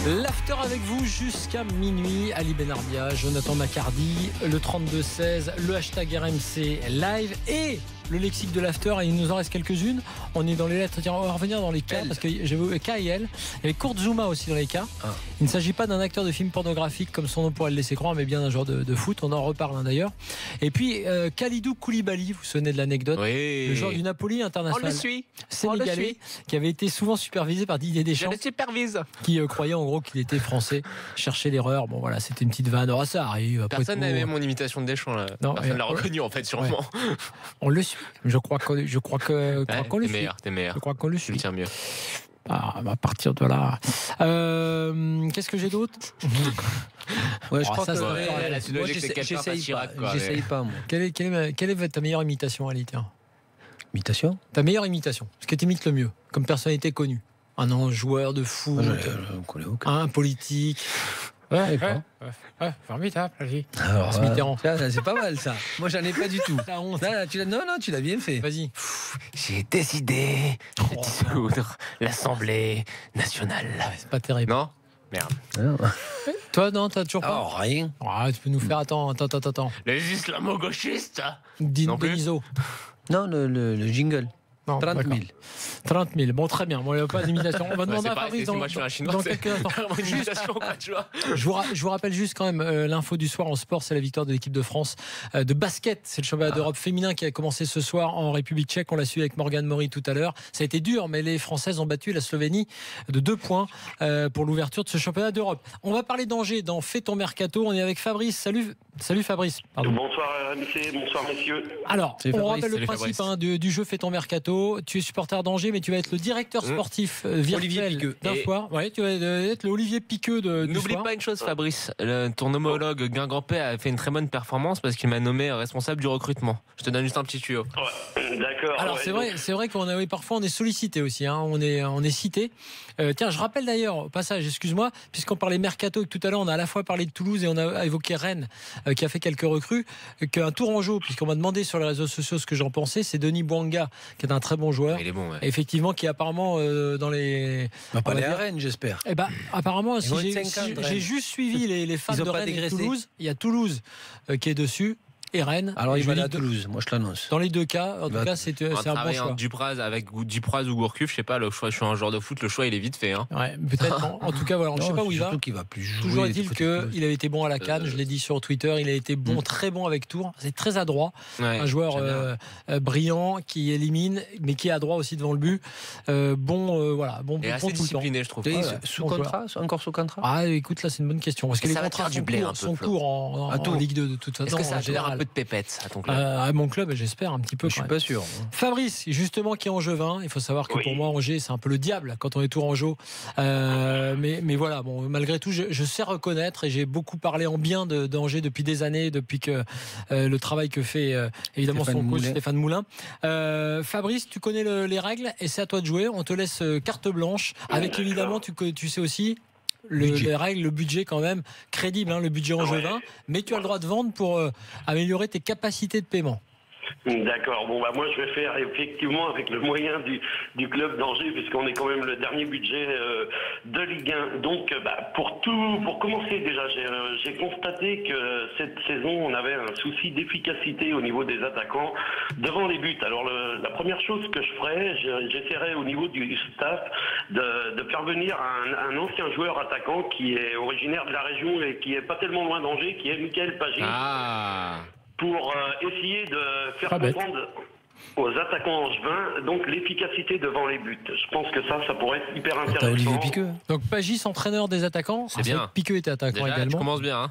L'after avec vous jusqu'à minuit. Ali Benarbia, Jonathan Macardy, le 32-16, le hashtag RMC live et le lexique de l'after. Et il nous en reste quelques-unes. On est dans les lettres. Tiens, on va revenir dans les cas parce que j'ai vu K et L. Il y avait Kurt Zouma aussi dans les cas. Il ne s'agit pas d'un acteur de film pornographique comme son nom pourrait le laisser croire, mais bien d'un joueur de foot. On en reparle d'ailleurs. Et puis Kalidou Koulibaly, vous vous souvenez de l'anecdote, oui. Le joueur du Napoli international. On le suit. Sénégalais, qui avait été souvent supervisé par Didier Deschamps. Je le supervise. Qui croyait en gros qu'il était français, cherchait l'erreur. Bon voilà, c'était une petite vanne. Oh, ça arrive. Personne n'avait mon imitation de Deschamps là. Non, personne l'a reconnu en fait, sûrement. Ouais. On le suit. Je crois qu'on le suit. T'es meilleur. Je crois qu'on le suit. Tu le tiens mieux. Ah, à partir de là. Qu'est-ce que j'ai d'autre? Ouais, je crois ça, que moi, j'essaye pas. Moi. Quelle est ta meilleure imitation, Ali? Imitation? Ta meilleure imitation, ce que tu imites le mieux, comme personnalité connue. Un joueur de foot, un politique. Ouais, formidable, Ali. Alors, Mitterrand. C'est pas mal ça. Moi, j'en ai pas du tout. La honte. Là, tu l'as bien fait. Vas-y. J'ai décidé de dissoudre l'Assemblée nationale. C'est pas terrible. Non? Merde. Alors. Toi, non, t'as toujours pas. Oh, rien. Tu peux nous faire. Attends. Les islamo-gauchistes. Deniso. Non, le jingle. Non, 30 000. 30 000. Bon, très bien. Bon, il n'y a pas d'imitation. On va demander à Fabrice moi, je suis un chinois, dans quelques instants. Je vous rappelle juste quand même l'info du soir en sport, c'est la victoire de l'équipe de France de basket. C'est le championnat d'Europe féminin qui a commencé ce soir en République tchèque. On l'a su avec Morgane Maury tout à l'heure. Ça a été dur, mais les Françaises ont battu la Slovénie de 2 points pour l'ouverture de ce championnat d'Europe. On va parler d'Angers dans Fais ton mercato. On est avec Fabrice. Salut Fabrice. Pardon. Bonsoir MC, bonsoir messieurs. Alors, on rappelle le principe du jeu Fais ton mercato. Tu es supporter d'Angers, mais tu vas être le directeur sportif virtuel d'un soir. Ouais, tu vas être le Olivier Piqueux du soir. N'oublie pas une chose, Fabrice. Ton homologue Guingampais a fait une très bonne performance parce qu'il m'a nommé responsable du recrutement. Je te donne juste un petit tuyau. Ouais, d'accord. Alors c'est vrai qu'on a parfois on est sollicité aussi. Hein, on est cité. Tiens, je rappelle d'ailleurs au passage, excuse-moi, puisqu'on parlait mercato tout à l'heure, on a à la fois parlé de Toulouse et on a évoqué Rennes qui a fait quelques recrues. Qu'un Tourangeau, puisqu'on m'a demandé sur les réseaux sociaux ce que j'en pensais, c'est Denis Bouanga qui est un très bon joueur. Il est bon, ouais. Effectivement, qui est apparemment dans les. Pas les Rennes, j'espère. Eh ben, apparemment, si j'ai juste suivi les fans de Rennes et Toulouse, il y a Toulouse qui est dessus. Et Rennes. Alors il va aller à Toulouse, moi je l'annonce. Dans les deux cas, en tout cas, c'est un bon choix. Dupraz avec Dupraz ou Gourcuff, je sais pas, le choix, je suis un joueur de foot, le choix il est vite fait. Hein. Ouais, peut-être. En tout cas, voilà, on ne sait pas où il va. Qu'il va plus jouer. Toujours est-il qu'il avait été bon à la CAN, je l'ai dit sur Twitter, il a été bon, très bon avec Tours. C'est très adroit. Ouais, un joueur brillant qui élimine, mais qui est adroit aussi devant le but. Bon assez discipliné, je trouve. Sous contrat, encore sous contrat. Ah, écoute, là, c'est une bonne question. Parce que les contrats sont courts en Ligue 2 de toute façon. Est-ce que ça génère un peu de pépettes à ton club? À mon club, j'espère un petit peu. Je suis pas sûr. Fabrice, justement, qui est angevin. Il faut savoir que pour moi, Angers, c'est un peu le diable quand on est tourangeau. Mais voilà, bon, malgré tout, je sais reconnaître et j'ai beaucoup parlé en bien d'Angers depuis des années, depuis que le travail que fait évidemment son coach Stéphane Moulin. Fabrice, tu connais les règles et c'est à toi de jouer. On te laisse carte blanche avec évidemment, tu sais aussi. Les règles, le budget quand même crédible, le budget angevin, mais tu as le droit de vendre pour améliorer tes capacités de paiement. D'accord. Bon, moi, je vais faire effectivement avec le moyen du club d'Angers, puisqu'on est quand même le dernier budget de Ligue 1. Donc, pour commencer déjà, j'ai constaté que cette saison, on avait un souci d'efficacité au niveau des attaquants devant les buts. Alors, la première chose que je ferais, j'essaierais au niveau du staff de faire venir un ancien joueur attaquant qui est originaire de la région et qui est pas tellement loin d'Angers, qui est Michael Pagis. Pour essayer de faire comprendre aux attaquants angevins donc l'efficacité devant les buts. Je pense que ça pourrait être hyper intéressant. Olivier Piqueux. Donc Pagis, entraîneur des attaquants. C'est bien. Piqueux était attaquant également. Tu commences bien.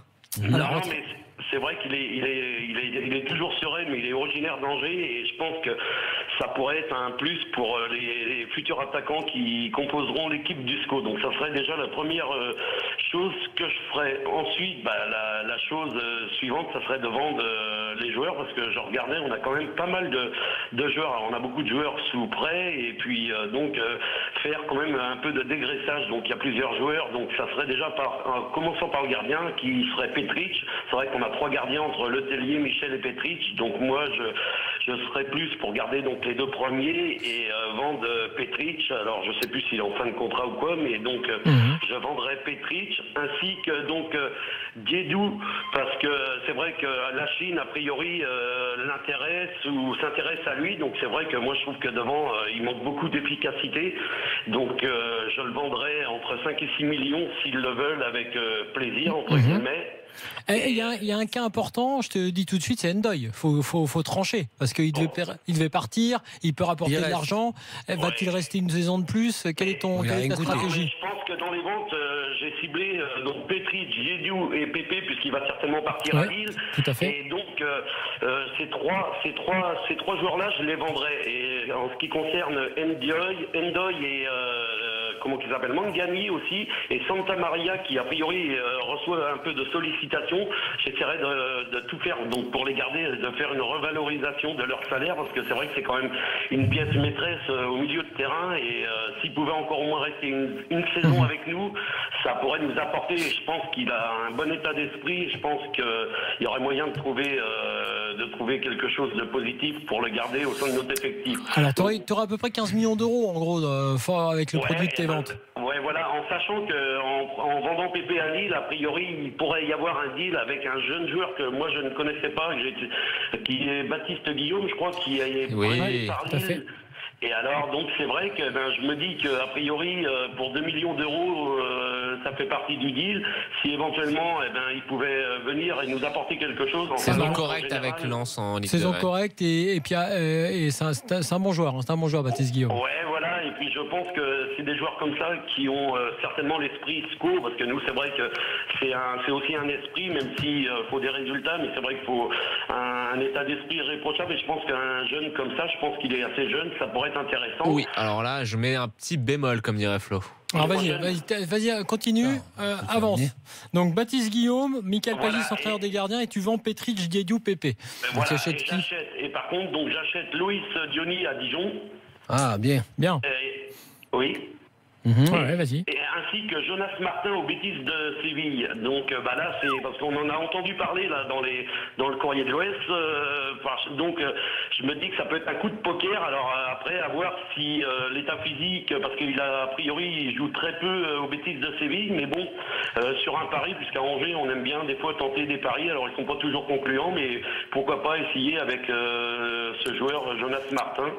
Alors, mais c'est vrai qu'il est toujours serein, mais il est originaire d'Angers et je pense que ça pourrait être un plus pour les futurs attaquants qui composeront l'équipe du SCO. Donc ça serait déjà la première chose que je ferais. Ensuite, la chose suivante, ça serait de vendre les joueurs, parce que je regardais, on a quand même pas mal de joueurs. Alors, on a beaucoup de joueurs sous prêt et puis faire quand même un peu de dégraissage. Donc il y a plusieurs joueurs. Donc ça serait déjà commençant par le gardien qui serait Petric. C'est vrai qu'on a 3 gardiens entre Letellier, Michel et Petric. Donc moi, je serais plus pour garder donc les deux premiers et vendre Petric. Alors je sais plus s'il est en fin de contrat ou quoi, mais donc je vendrais Petric ainsi que donc Diédou, parce que c'est vrai que la Chine a priori l'intéresse ou s'intéresse à lui, donc c'est vrai que moi je trouve que devant il manque beaucoup d'efficacité, donc je le vendrais entre 5 et 6 millions s'ils le veulent avec plaisir entre guillemets. Il y a un cas important, je te dis tout de suite, c'est Ndoye. Faut trancher, parce qu'il devait partir, il peut rapporter de l'argent. Va-t-il rester une saison de plus? Quelle est ta stratégie? Je pense que dans les ventes, j'ai ciblé donc Petric, Diédou et Pépé, puisqu'il va certainement partir à Lille. Tout à fait. Et donc ces trois joueurs-là, je les vendrais. Et en ce qui concerne Ndoye et comment qu'ils s'appellent, Mangani aussi, et Santa Maria qui a priori reçoit un peu de sollicitations, j'essaierai de tout faire donc pour les garder, de faire une revalorisation de leur salaire, parce que c'est vrai que c'est quand même une pièce maîtresse au milieu de terrain, et s'il pouvait encore au moins rester une saison avec nous, ça pourrait nous apporter. Je pense qu'il a un bon état d'esprit, je pense qu'il y aurait moyen de trouver quelque chose de positif pour le garder au sein de notre effectif. Alors tu auras à peu près 15 millions d'euros en gros avec le produit de tes ventes. Ouais, voilà, en sachant qu'en vendant Pépé à Lille, a priori, il pourrait y avoir un deal avec un jeune joueur que moi je ne connaissais pas, qui est Baptiste Guillaume, je crois, qui est par tout à fait. Et alors, donc c'est vrai que je me dis qu'a priori, pour 2 millions d'euros, ça fait partie du deal. Si éventuellement, il pouvait venir et nous apporter quelque chose. Saison correcte avec Lens en Ligue 2. Saison correcte et puis c'est un bon joueur, c'est un bon joueur, Baptiste Guillaume. Ouais, voilà. Et puis je pense que c'est des joueurs comme ça qui ont certainement l'esprit SCO, parce que nous, c'est vrai que c'est aussi un esprit, même s'il faut des résultats, mais c'est vrai qu'il faut un état d'esprit irréprochable. Et je pense qu'un jeune comme ça, je pense qu'il est assez jeune, ça pourrait être intéressant. Oui, alors là, je mets un petit bémol, comme dirait Flo. Alors vas-y, continue, avance. Donc Baptiste Guillaume, Michael Pagis, entraîneur des gardiens, et tu vends Petric, Diédou, Pépé. Voilà, et par contre, donc j'achète Loïs Diony à Dijon. Ah, bien. Oui. Ouais, vas-y. Et ainsi que Jonas Martin au Betis de Séville. Donc là, c'est parce qu'on en a entendu parler là dans le Courrier de l'Ouest. Donc je me dis que ça peut être un coup de poker. Alors après, à voir si l'état physique, parce qu'il a priori il joue très peu au Betis de Séville, mais bon, sur un pari, puisqu'à Angers on aime bien des fois tenter des paris. Alors ils sont pas toujours concluants, mais pourquoi pas essayer avec ce joueur Jonas Martin.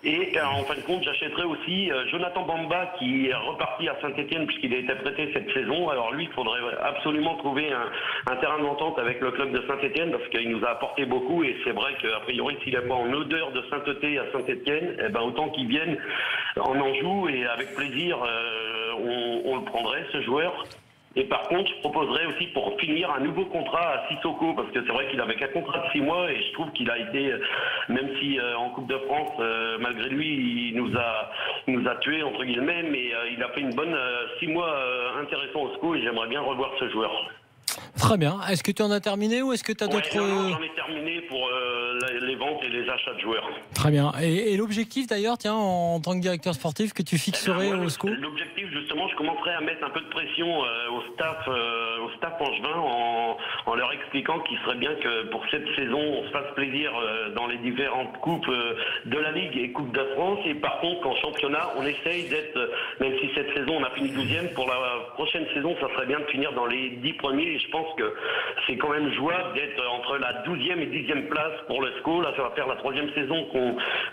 Et en fin de compte, j'achèterai aussi Jonathan Bamba qui est reparti à Saint-Etienne puisqu'il a été prêté cette saison. Alors lui, il faudrait absolument trouver un terrain d'entente avec le club de Saint-Etienne parce qu'il nous a apporté beaucoup et c'est vrai qu'a priori, s'il n'est pas en odeur de sainteté à Saint-Etienne, autant qu'il vienne en Anjou et avec plaisir, on le prendrait, ce joueur. Et par contre, je proposerais aussi pour finir un nouveau contrat à Sissoko, parce que c'est vrai qu'il avait qu'un contrat de 6 mois et je trouve qu'il a été, même si en Coupe de France, malgré lui, il nous a tués, entre guillemets, mais il a fait une bonne 6 mois intéressants au SCO et j'aimerais bien revoir ce joueur. Très bien. Est-ce que tu en as terminé ou est-ce que tu as d'autres... Non, j'en ai terminé pour les ventes et les achats de joueurs. Très bien. Et l'objectif d'ailleurs, tiens, en tant que directeur sportif, que tu fixerais au SCO? L'objectif, justement, je commencerai à mettre un peu de pression au staff angevin en leur expliquant qu'il serait bien que pour cette saison, on se fasse plaisir dans les différentes coupes de la Ligue et Coupe de France. Et par contre, qu'en championnat, on essaye d'être, même si cette saison, on a fini 12e, pour la prochaine saison, ça serait bien de finir dans les 10 premiers. Et je pense que c'est quand même jouable d'être entre la 12e et 10e place pour le SCO. Là, ça va faire la 3e saison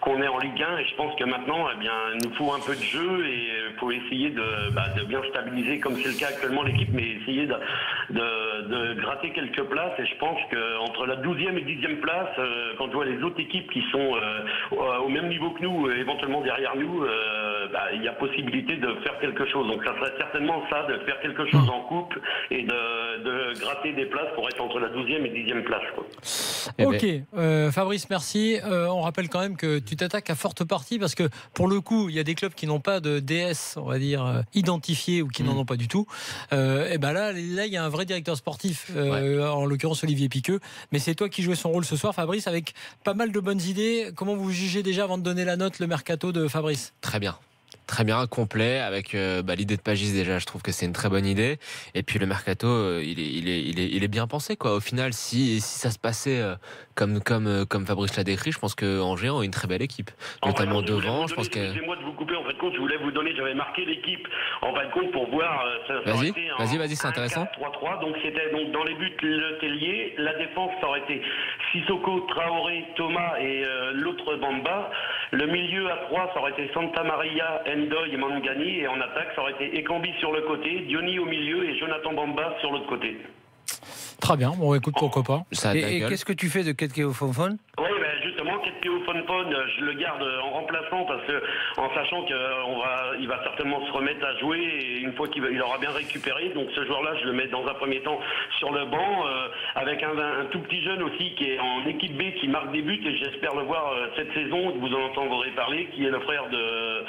qu'on est en Ligue 1 et je pense que maintenant, il nous faut un peu de jeu et il faut essayer de bien stabiliser comme c'est le cas actuellement l'équipe, mais essayer de gratter quelques places et je pense qu'entre la 12e et 10e place, quand je vois les autres équipes qui sont au même niveau que nous, éventuellement derrière nous, il y a possibilité de faire quelque chose. Donc ça serait certainement ça, de faire quelque chose en coupe et de gratter des places pour être entre la 12e et 10e place. Quoi. Ok, Fabrice, merci. On rappelle quand même que tu t'attaques à forte partie parce que pour le coup, il y a des clubs qui n'ont pas de DS, on va dire, identifiés ou qui n'en ont pas du tout. Et là, il y a un vrai directeur sportif, en l'occurrence Olivier Piqueux. Mais c'est toi qui jouais son rôle ce soir, Fabrice, avec pas mal de bonnes idées. Comment vous jugez déjà, avant de donner la note, le mercato de Fabrice? Très bien. Très bien, complet, avec l'idée de Pagis déjà, je trouve que c'est une très bonne idée. Et puis le mercato, il est bien pensé, quoi. Au final, si ça se passait comme Fabrice l'a décrit, je pense que Angers a une très belle équipe, notamment devant. Je pense que. Excusez-moi de vous couper. En fait, je voulais vous donner, j'avais marqué l'équipe en fin de compte pour voir. Vas-y, c'est intéressant. 3-3. Donc c'était dans les buts Le Tellier. La défense, ça aurait été Sissoko, Traoré, Thomas et l'autre Bamba. Le milieu à 3, ça aurait été Santa Maria, Ndoye et Mangani. Et en attaque, ça aurait été Ekambi sur le côté, Diony au milieu et Jonathan Bamba sur l'autre côté. Très bien, bon écoute, pourquoi pas. Et qu'est-ce que tu fais de Ketkeo Fonfon? Oui, justement, Ketkeo Fonfon, je le garde en remplaçant parce que en sachant qu'il va certainement se remettre à jouer et une fois qu'il aura bien récupéré. Donc ce joueur-là, je le mets dans un premier temps sur le banc avec un tout petit jeune aussi qui est en équipe B qui marque des buts et j'espère le voir cette saison. Vous en entendrez parler, qui est le frère de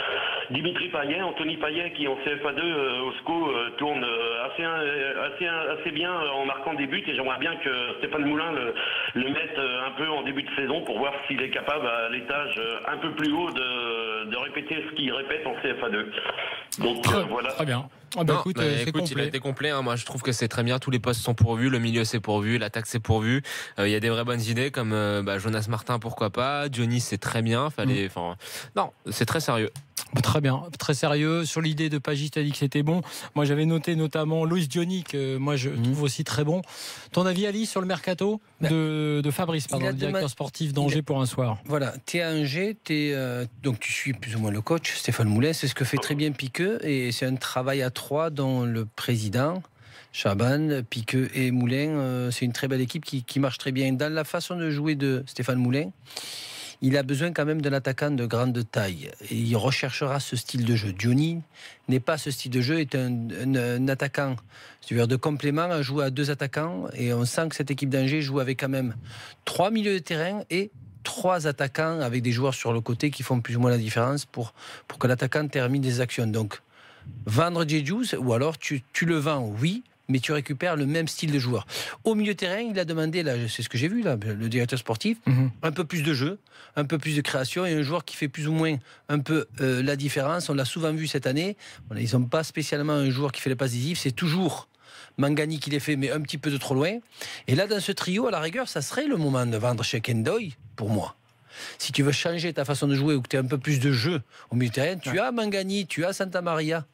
Dimitri Payet, Anthony Payet, qui en CFA2 au SCO tourne assez bien en marquant des buts. Et j'aimerais bien que Stéphane Moulin le mette un peu en début de saison pour voir s'il est capable à l'étage un peu plus haut de répéter ce qu'il répète en CFA2. Donc voilà. Très bien. Écoute, il a été complet. Moi, je trouve que c'est très bien. Tous les postes sont pourvus, le milieu c'est pourvu, l'attaque c'est pourvu. Il y a des vraies bonnes idées comme Jonas Martin, pourquoi pas. Johnny, c'est très bien. Non, c'est très sérieux. Très bien, très sérieux. Sur l'idée de Pagis, tu as dit que c'était bon. Moi, j'avais noté notamment Loïs Diony, que moi, je trouve aussi très bon. Ton avis, Ali, sur le mercato de Fabrice, le directeur sportif d'Angers pour un soir? Voilà, tu es à Angers, donc tu suis plus ou moins le coach, Stéphane Moulin. C'est ce que fait très bien Piqueux. Et c'est un travail à 3 dont le président, Chaban, Piqueux et Moulin. C'est une très belle équipe qui marche très bien. Dans la façon de jouer de Stéphane Moulin, il a besoin quand même d'un attaquant de grande taille. Et il recherchera ce style de jeu. Diony n'est pas ce style de jeu, est un attaquant, c'est-à-dire de complément à jouer à 2 attaquants. Et on sent que cette équipe d'Angers joue avec quand même 3 milieux de terrain et 3 attaquants avec des joueurs sur le côté qui font plus ou moins la différence pour que l'attaquant termine des actions. Donc, vendre Djedju, ou alors tu le vends, oui, mais tu récupères le même style de joueur. Au milieu de terrain, il a demandé, là, c'est ce que j'ai vu, là, le directeur sportif, un peu plus de jeu, un peu plus de création et un joueur qui fait plus ou moins un peu la différence. On l'a souvent vu cette année. Ils n'ont pas spécialement un joueur qui fait les passes décisives, c'est toujours Mangani qui les fait, mais un petit peu de trop loin. Et là, dans ce trio, à la rigueur, ça serait le moment de vendre chez Ndoye, pour moi. Si tu veux changer ta façon de jouer ou que tu as un peu plus de jeu au milieu de terrain, tu as Mangani, tu as Santa Maria.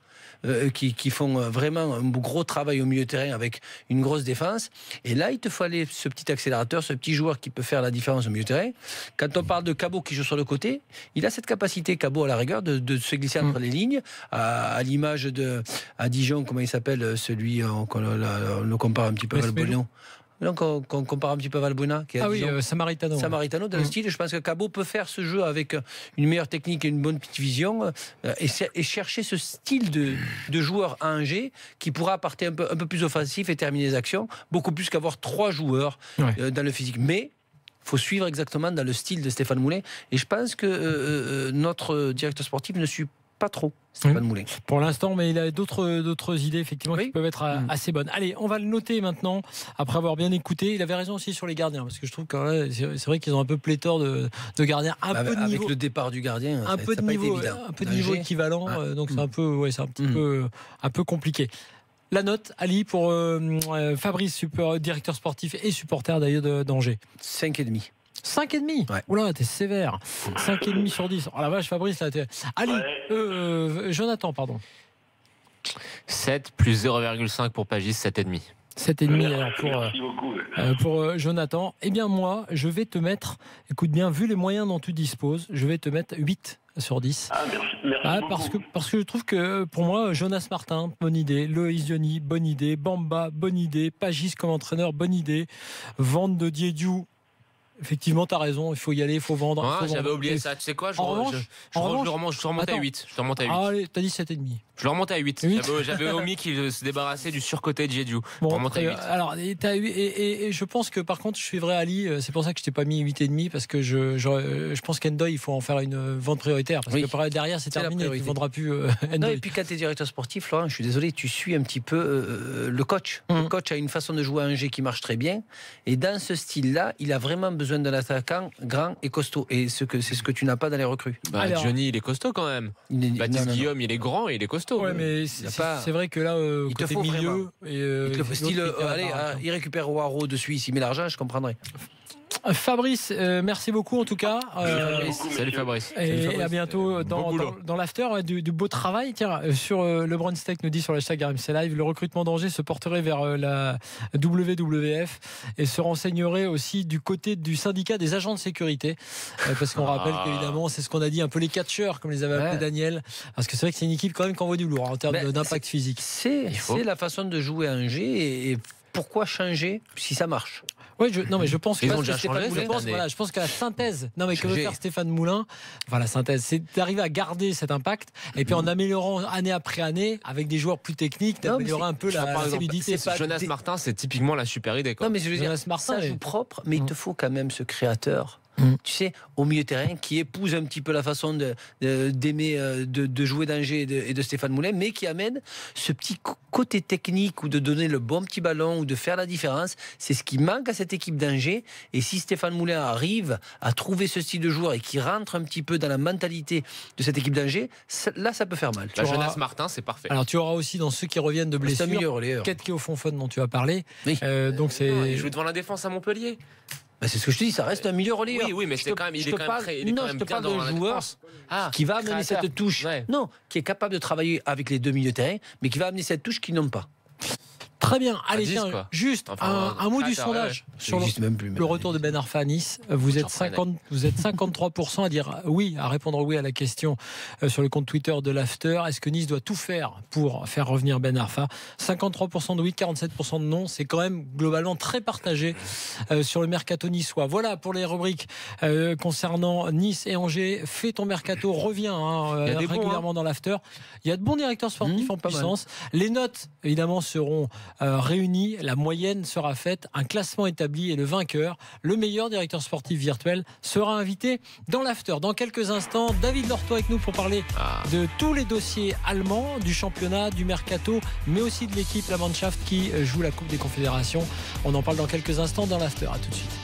Qui font vraiment un gros travail au milieu de terrain avec une grosse défense. Et là, il te faut aller ce petit accélérateur, ce petit joueur qui peut faire la différence au milieu de terrain. Quand on parle de Cabot qui joue sur le côté, il a cette capacité, Cabot, à la rigueur, de se glisser entre les lignes, à l'image à Dijon, comment il s'appelle, celui qu'on le compare un petit peu à Valbuena. Donc on compare un petit peu à Valbuena qui a Samaritano dans le style. Je pense que Cabot peut faire ce jeu avec une meilleure technique et une bonne petite vision et chercher ce style de joueur à Angers qui pourra partir un peu plus offensif et terminer les actions, beaucoup plus qu'avoir 3 joueurs dans le physique. Mais il faut suivre exactement dans le style de Stéphane Moulin. Et je pense que notre directeur sportif ne suit pas trop Stéphane Moulin. Pour l'instant, mais il a d'autres idées effectivement qui peuvent être assez bonnes. Allez, on va le noter maintenant, après avoir bien écouté. Il avait raison aussi sur les gardiens, parce que je trouve que c'est vrai qu'ils ont un peu pléthore de gardiens. Peu de niveau, avec le départ du gardien, un peu de niveau équivalent, donc c'est un peu compliqué. La note, Ali, pour Fabrice, directeur sportif et supporter d'ailleurs d'Angers. 5,5. 5,5 ouais. Oula, t'es sévère. 5,5 sur 10. Oh la vache, Fabrice, là, t'es. Ali, Jonathan, pardon. 7 plus 0,5 pour Pagis, 7,5. 7,5 pour Jonathan. Eh bien, moi, je vais te mettre, écoute bien, vu les moyens dont tu disposes, je vais te mettre 8 sur 10. Merci parce que je trouve que pour moi, Jonas Martin, bonne idée. Loïs Diony, bonne idée. Bamba, bonne idée. Pagis comme entraîneur, bonne idée. Vente de Djedju. Effectivement, tu as raison, il faut y aller, il faut vendre. J'avais oublié ça. Tu sais quoi, je remonte à 8. Je te remonte à 8. Ah, allez, t'as dit 7,5. Je le remonte à 8. J'avais omis qu'il se débarrassait du surcoté de Djedju. Bon, remonte à 8. Alors, et je pense que par contre, je suivrai Ali. C'est pour ça que je t'ai pas mis 8,5 parce que je pense qu'Ndoye, il faut en faire une vente prioritaire. Parce que derrière, c'est terminé. Tu ne vendras plus Ndoye. Non, et puis quand tu es directeur sportif, Laurent, je suis désolé, tu suis un petit peu le coach. Le coach a une façon de jouer à Angers qui marche très bien. Et dans ce style-là, il a vraiment besoin besoin d'un attaquant grand et costaud. Et c'est ce que tu n'as pas dans les recrues. Alors, Johnny, il est costaud quand même. Baptiste Guillaume, il est grand et il est costaud. Ouais, mais c'est vrai que là, il côté te faut milieu, il récupère Waro dessus, s'il met l'argent, je comprendrais. Fabrice, merci beaucoup en tout cas. Salut Fabrice. Et à bientôt dans l'after. Du beau travail. Tiens, sur LeBron Steak nous dit sur le hashtag RMC Live, le recrutement d'Angers se porterait vers la WWF et se renseignerait aussi du côté du syndicat des agents de sécurité. Parce qu'on rappelle qu'évidemment, c'est ce qu'on a dit un peu les catcheurs, comme les avait appelés Daniel. Parce que c'est vrai que c'est une équipe quand même qui envoie du lourd en termes d'impact physique. C'est la façon de jouer à Angers et pourquoi changer si ça marche? Oui, je pense que je pense que la synthèse, que veut faire Stéphane Moulin, la synthèse, c'est d'arriver à garder cet impact et puis en améliorant année après année avec des joueurs plus techniques, d'améliorer un peu la solidité. Jonas Martin, c'est typiquement la super idée. Non, mais je veux dire, Jonas Martin, ça joue propre, mais il te faut quand même ce créateur. Tu sais, au milieu terrain, qui épouse un petit peu la façon d'aimer, de jouer d'Angers et de Stéphane Moulin, mais qui amène ce petit côté technique ou de donner le bon petit ballon ou de faire la différence. C'est ce qui manque à cette équipe d'Angers. Et si Stéphane Moulin arrive à trouver ce style de joueur et qui rentre un petit peu dans la mentalité de cette équipe d'Angers, là, ça peut faire mal. Jonas Martin, c'est parfait. Alors, tu auras aussi dans ceux qui reviennent de blessure, Ketke au fond dont tu as parlé. Oui. Donc il joue devant la défense à Montpellier. C'est ce que je te dis, ça reste un milieu relayeur. Oui, mais c'est quand même, il est quand même bien dans la défense. Qui va amener cette touche. Non, qui est capable de travailler avec les deux milieux terrain, mais qui va amener cette touche qu'ils n'ont pas. Très bien, allez, tiens, juste un mot du sondage sur le retour de Ben Arfa à Nice. Vous êtes 53% à dire oui, à répondre oui à la question sur le compte Twitter de l'After. Est-ce que Nice doit tout faire pour faire revenir Ben Arfa? 53% de oui, 47% de non. C'est quand même globalement très partagé sur le mercato niçois. Voilà pour les rubriques concernant Nice et Angers. Fais ton mercato, reviens régulièrement dans l'After. Il y a de bons directeurs sportifs en puissance. Les notes, évidemment, seront réunis, la moyenne sera faite, un classement établi et le vainqueur, le meilleur directeur sportif virtuel, sera invité dans l'after. Dans quelques instants, David Lorto avec nous pour parler de tous les dossiers allemands, du championnat, du mercato, mais aussi de l'équipe, la Mannschaft qui joue la Coupe des Confédérations. On en parle dans quelques instants dans l'after. À tout de suite.